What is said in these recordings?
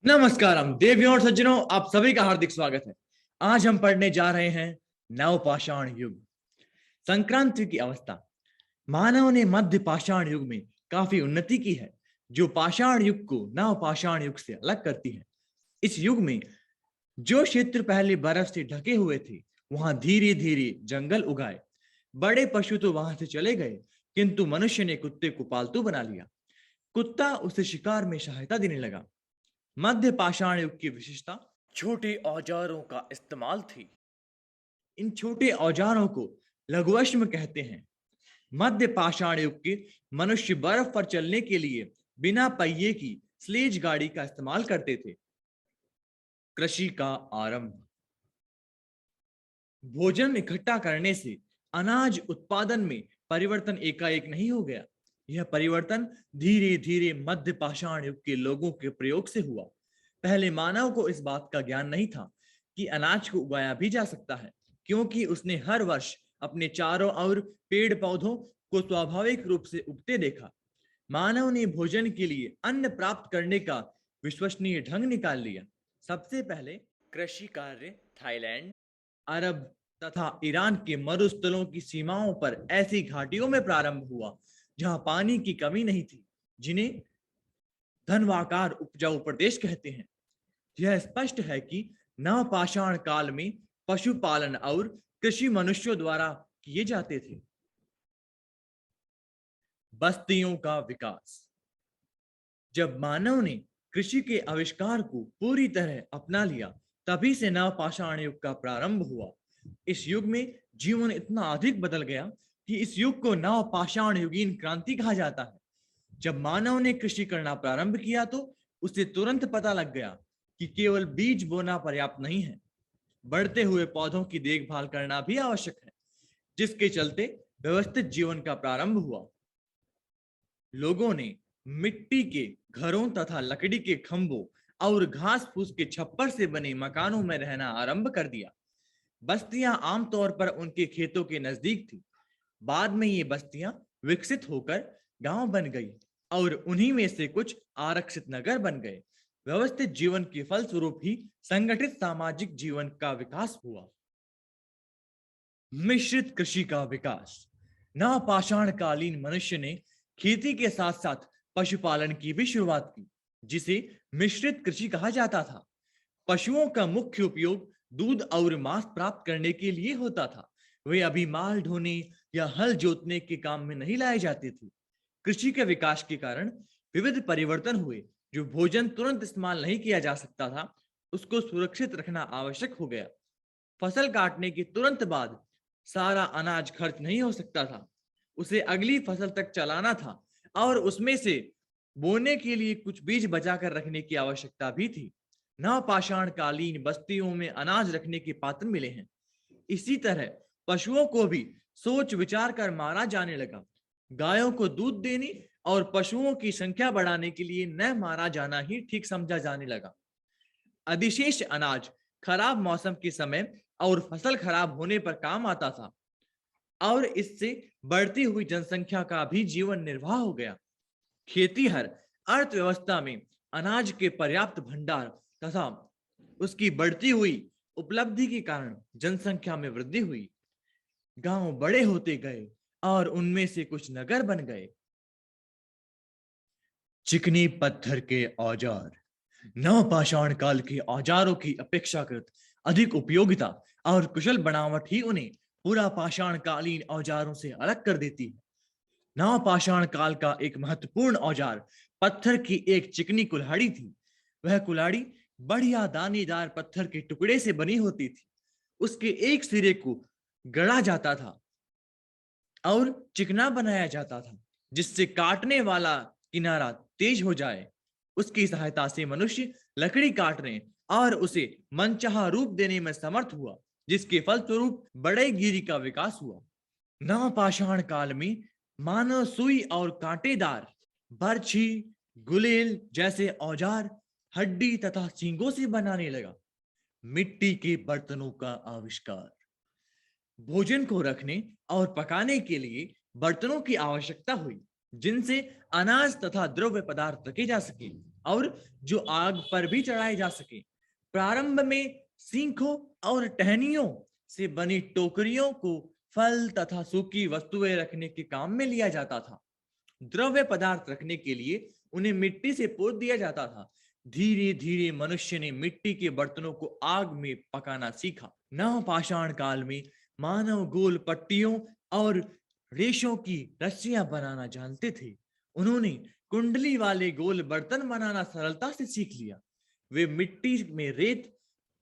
नमस्कार, हम देवियों और सज्जनों, आप सभी का हार्दिक स्वागत है। आज हम पढ़ने जा रहे हैं नवपाषाण युग, संक्रांति की अवस्था। मानव ने मध्य पाषाण युग में काफी उन्नति की है, जो पाषाण युग को नवपाषाण युग से अलग करती है। इस युग में जो क्षेत्र पहले बर्फ से ढके हुए थे, वहां धीरे धीरे जंगल उगाए। बड़े पशु तो वहां से चले गए, किंतु मनुष्य ने कुत्ते को पालतू बना लिया। कुत्ता उसे शिकार में सहायता देने लगा। मध्य पाषाण युग की विशेषता छोटे औजारों का इस्तेमाल थी। इन छोटे औजारों को लघुअश्म कहते हैं। मध्य पाषाण युग के मनुष्य बर्फ पर चलने के लिए बिना पहिए की स्लेज गाड़ी का इस्तेमाल करते थे। कृषि का आरंभ। भोजन इकट्ठा करने से अनाज उत्पादन में परिवर्तन एकाएक नहीं हो गया। यह परिवर्तन धीरे धीरे मध्य पाषाण युग के लोगों के प्रयोग से हुआ। पहले मानव को इस बात का ज्ञान नहीं था कि अनाज को उगाया भी जा सकता है, क्योंकि उसने हर वर्ष अपने चारों ओर पेड़ पौधों को स्वाभाविक रूप से उगते देखा। मानव ने भोजन के लिए अन्न प्राप्त करने का विश्वसनीय ढंग निकाल लिया। सबसे पहले कृषि कार्य थाईलैंड, अरब तथा ईरान के मरुस्थलों की सीमाओं पर ऐसी घाटियों में प्रारंभ हुआ जहां पानी की कमी नहीं थी, जिन्हें धनवाकार उपजाऊ प्रदेश कहते हैं। यह स्पष्ट है कि नवपाषाण काल में पशुपालन और कृषि मनुष्यों द्वारा किए जाते थे। बस्तियों का विकास। जब मानव ने कृषि के आविष्कार को पूरी तरह अपना लिया, तभी से नवपाषाण युग का प्रारंभ हुआ। इस युग में जीवन इतना अधिक बदल गया कि इस युग को नवपाषाण युगीन क्रांति कहा जाता है। जब मानव ने कृषि करना प्रारंभ किया तो उसे तुरंत पता लग गया कि केवल बीज बोना पर्याप्त नहीं है, बढ़ते हुए पौधों की देखभाल करना भी आवश्यक है, जिसके चलते व्यवस्थित जीवन का प्रारंभ हुआ। लोगों ने मिट्टी के घरों तथा लकड़ी के खंभों और घास फूस के छप्पर से बने मकानों में रहना आरंभ कर दिया। बस्तियां आमतौर पर उनके खेतों के नजदीक थी। बाद में ये बस्तियां विकसित होकर गांव बन गई और उन्हीं में से कुछ आरक्षित नगर बन गए। व्यवस्थित जीवन के फलस्वरूप ही संगठित सामाजिक जीवन का विकास हुआ। मिश्रित कृषि का विकास। नवपाषाण कालीन मनुष्य ने खेती के साथ साथ पशुपालन की भी शुरुआत की, जिसे मिश्रित कृषि कहा जाता था। पशुओं का मुख्य उपयोग दूध और मांस प्राप्त करने के लिए होता था। वे अभी माल ढोने या हल जोतने के काम में नहीं लाए जाते थे। कृषि के विकास के कारण विविध परिवर्तन हुए। जो भोजन तुरंत इस्तेमाल नहीं किया जा सकता था, उसको सुरक्षित रखना आवश्यक हो गया। फसल काटने के तुरंत बाद सारा अनाज खर्च नहीं हो सकता था, उसे अगली फसल तक चलाना था और उसमें से बोने के लिए कुछ बीज बचाकर रखने की आवश्यकता भी थी। नवपाषाण कालीन बस्तियों में अनाज रखने के पात्र मिले हैं। इसी तरह पशुओं को भी सोच विचार कर मारा जाने लगा। गायों को दूध देने और पशुओं की संख्या बढ़ाने के लिए न मारा जाना ही ठीक समझा जाने लगा। अधिशेष अनाज खराब मौसम के समय और फसल खराब होने पर काम आता था और इससे बढ़ती हुई जनसंख्या का भी जीवन निर्वाह हो गया। खेती हर अर्थव्यवस्था में अनाज के पर्याप्त भंडार तथा उसकी बढ़ती हुई उपलब्धि के कारण जनसंख्या में वृद्धि हुई। गांव बड़े होते गए और उनमें से कुछ नगर बन गए। चिकनी पत्थर के औजार। नवपाषाण काल के औजारों की अपेक्षाकृत अधिक उपयोगिता और कुशल बनावट ही उन्हें पूरा पाषाण कालीन औजारों से अलग कर देती है। नवपाषाण काल का एक महत्वपूर्ण औजार पत्थर की एक चिकनी कुल्हाड़ी थी। वह कुल्हाड़ी बढ़िया दानेदार पत्थर के टुकड़े से बनी होती थी। उसके एक सिरे को गढ़ा जाता था और चिकना बनाया जाता था, जिससे काटने वाला किनारा तेज हो जाए। उसकी सहायता से मनुष्य लकड़ी काटने और उसे मनचाहा रूप देने में समर्थ हुआ, जिसके फलस्वरूप बड़े गिरी का विकास हुआ। नवपाषाण काल में मानव सुई और कांटेदार बर्छी, गुलेल जैसे औजार हड्डी तथा सींगों से बनाने लगा। मिट्टी के बर्तनों का आविष्कार। भोजन को रखने और पकाने के लिए बर्तनों की आवश्यकता हुई, जिनसे अनाज तथा द्रव्य पदार्थ रखे जा सके और जो आग पर भी चढ़ाए जा सके। प्रारंभ में सीखों और टहनियों से बनी टोकरियों को फल तथा सूखी वस्तुएं रखने के काम में लिया जाता था। द्रव्य पदार्थ रखने के लिए उन्हें मिट्टी से पोत दिया जाता था। धीरे धीरे मनुष्य ने मिट्टी के बर्तनों को आग में पकाना सीखा। नवपाषाण काल में मानव गोल पट्टियों और रेशों की रस्सियां बनाना जानते थे। उन्होंने कुंडली वाले गोल बर्तन बनाना सरलता से सीख लिया। वे मिट्टी में रेत,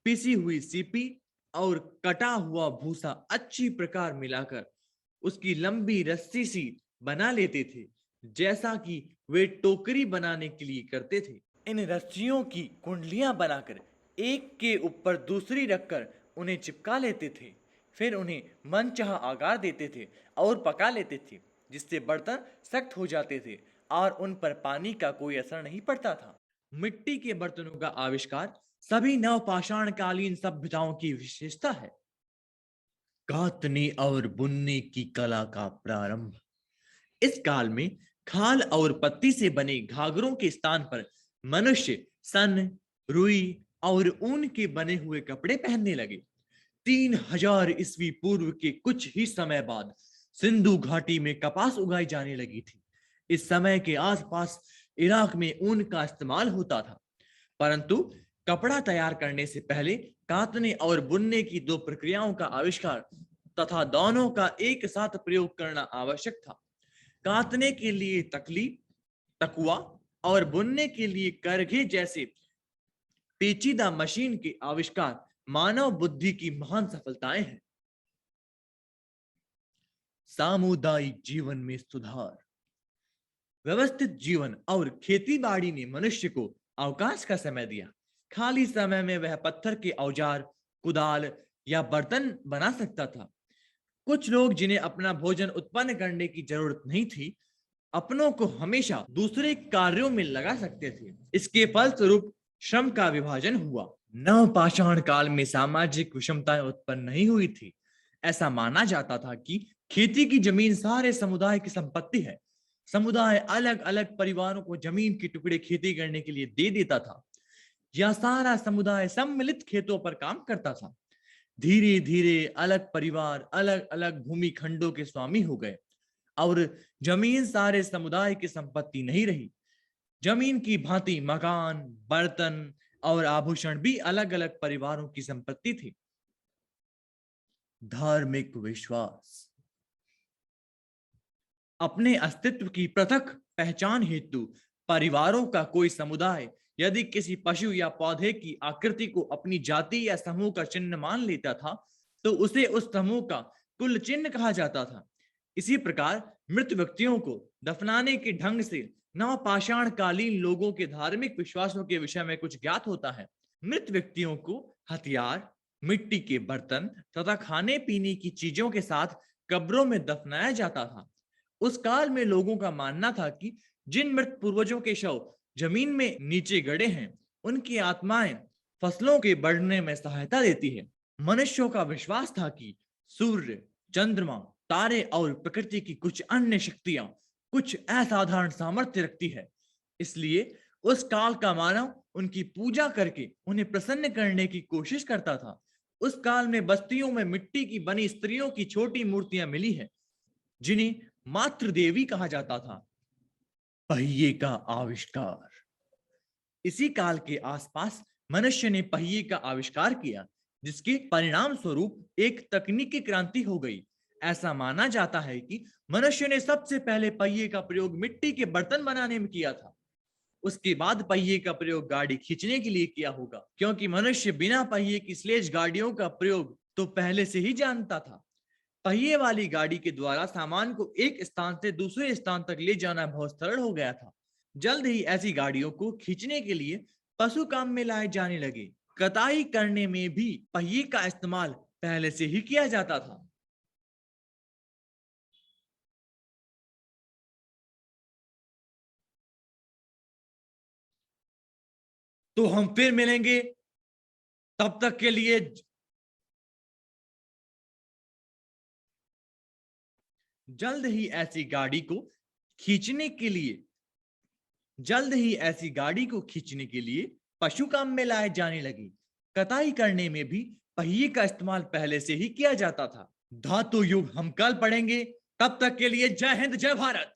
पिसी हुई सीपी और कटा हुआ भूसा अच्छी प्रकार मिलाकर उसकी लंबी रस्सी सी बना लेते थे, जैसा कि वे टोकरी बनाने के लिए करते थे। इन रस्सियों की कुंडलियां बनाकर एक के ऊपर दूसरी रखकर उन्हें चिपका लेते थे। फिर उन्हें मनचाहा आकार देते थे और पका लेते थे, जिससे बर्तन सख्त हो जाते थे और उन पर पानी का कोई असर नहीं पड़ता था। मिट्टी के बर्तनों का आविष्कार सभी नवपाषाण कालीन सभ्यताओं की विशेषता है। कातने और बुनने की कला का प्रारंभ। इस काल में खाल और पत्ती से बने घाघरों के स्थान पर मनुष्य सन, रुई और ऊन के बने हुए कपड़े पहनने लगे। 3000 ईस्वी पूर्व के कुछ ही समय बाद सिंधु घाटी में कपास उगाई जाने लगी थी। इस समय के आसपास इराक में ऊन का इस्तेमाल होता था, परंतु कपड़ा तैयार करने से पहले कातने और बुनने की दो प्रक्रियाओं का आविष्कार तथा दोनों का एक साथ प्रयोग करना आवश्यक था। कातने के लिए तकली, तकुआ और बुनने के लिए करघे जैसे पेचीदा मशीन के आविष्कार मानव बुद्धि की महान सफलताएं हैं। सामुदायिक जीवन में सुधार। व्यवस्थित जीवन और खेती बाड़ी ने मनुष्य को अवकाश का समय दिया। खाली समय में वह पत्थर के औजार, कुदाल या बर्तन बना सकता था। कुछ लोग जिन्हें अपना भोजन उत्पन्न करने की जरूरत नहीं थी, अपनों को हमेशा दूसरे कार्यों में लगा सकते थे। इसके फलस्वरूप श्रम का विभाजन हुआ। नवपाषाण काल में सामाजिक विषमताएं उत्पन्न नहीं हुई थी। ऐसा माना जाता था कि खेती की जमीन सारे समुदाय की संपत्ति है। समुदाय अलग अलग परिवारों को जमीन के टुकड़े खेती करने के लिए दे देता था। यह सारा समुदाय सम्मिलित खेतों पर काम करता था। धीरे धीरे अलग परिवार अलग अलग भूमि खंडों के स्वामी हो गए और जमीन सारे समुदाय की संपत्ति नहीं रही। जमीन की भांति मकान, बर्तन और आभूषण भी अलग अलग परिवारों की संपत्ति थी। धार्मिक विश्वास। अपने अस्तित्व की पृथक पहचान हेतु परिवारों का कोई समुदाय यदि किसी पशु या पौधे की आकृति को अपनी जाति या समूह का चिन्ह मान लेता था, तो उसे उस समूह का कुल चिन्ह कहा जाता था। इसी प्रकार मृत व्यक्तियों को दफनाने के ढंग से नवपाषाण कालीन लोगों के धार्मिक विश्वासों के विषय में कुछ ज्ञात होता है। मृत व्यक्तियों को हथियार, मिट्टी के बर्तन तथा खाने पीने की चीजों के साथ कब्रों में दफनाया जाता था। उस काल में लोगों का मानना था कि जिन मृत पूर्वजों के शव जमीन में नीचे गड़े हैं, उनकी आत्माएं फसलों के बढ़ने में सहायता देती है। मनुष्यों का विश्वास था कि सूर्य, चंद्रमा, तारे और प्रकृति की कुछ अन्य शक्तियां कुछ असाधारण सामर्थ्य रखती है। इसलिए उस काल का मानव उनकी पूजा करके उन्हें प्रसन्न करने की कोशिश करता था। उस काल में बस्तियों में मिट्टी की बनी स्त्रियों की छोटी मूर्तियां मिली है, जिन्हें मातृदेवी कहा जाता था। पहिए का आविष्कार। इसी काल के आसपास मनुष्य ने पहिए का आविष्कार किया, जिसके परिणाम स्वरूप एक तकनीकी क्रांति हो गई। ऐसा माना जाता है कि मनुष्य ने सबसे पहले पहिए का प्रयोग मिट्टी के बर्तन बनाने में किया था। उसके बाद पहिए का प्रयोग गाड़ी खींचने के लिए किया होगा, क्योंकि मनुष्य बिना पहिए की स्लेज गाड़ियों का प्रयोग तो पहले से ही जानता था। पहिए वाली गाड़ी के द्वारा सामान को एक स्थान से दूसरे स्थान तक ले जाना बहुत सरल हो गया था। जल्द ही ऐसी गाड़ियों को खींचने के लिए पशु काम में लाए जाने लगे। कताई करने में भी पहिए का इस्तेमाल पहले से ही किया जाता था। तो हम फिर मिलेंगे, तब तक के लिए जल्द ही ऐसी गाड़ी को खींचने के लिए जल्द ही ऐसी गाड़ी को खींचने के लिए पशु काम में लाए जाने लगे। कताई करने में भी पहिए का इस्तेमाल पहले से ही किया जाता था। धातु युग हम कल पढ़ेंगे। तब तक के लिए जय हिंद, जय भारत।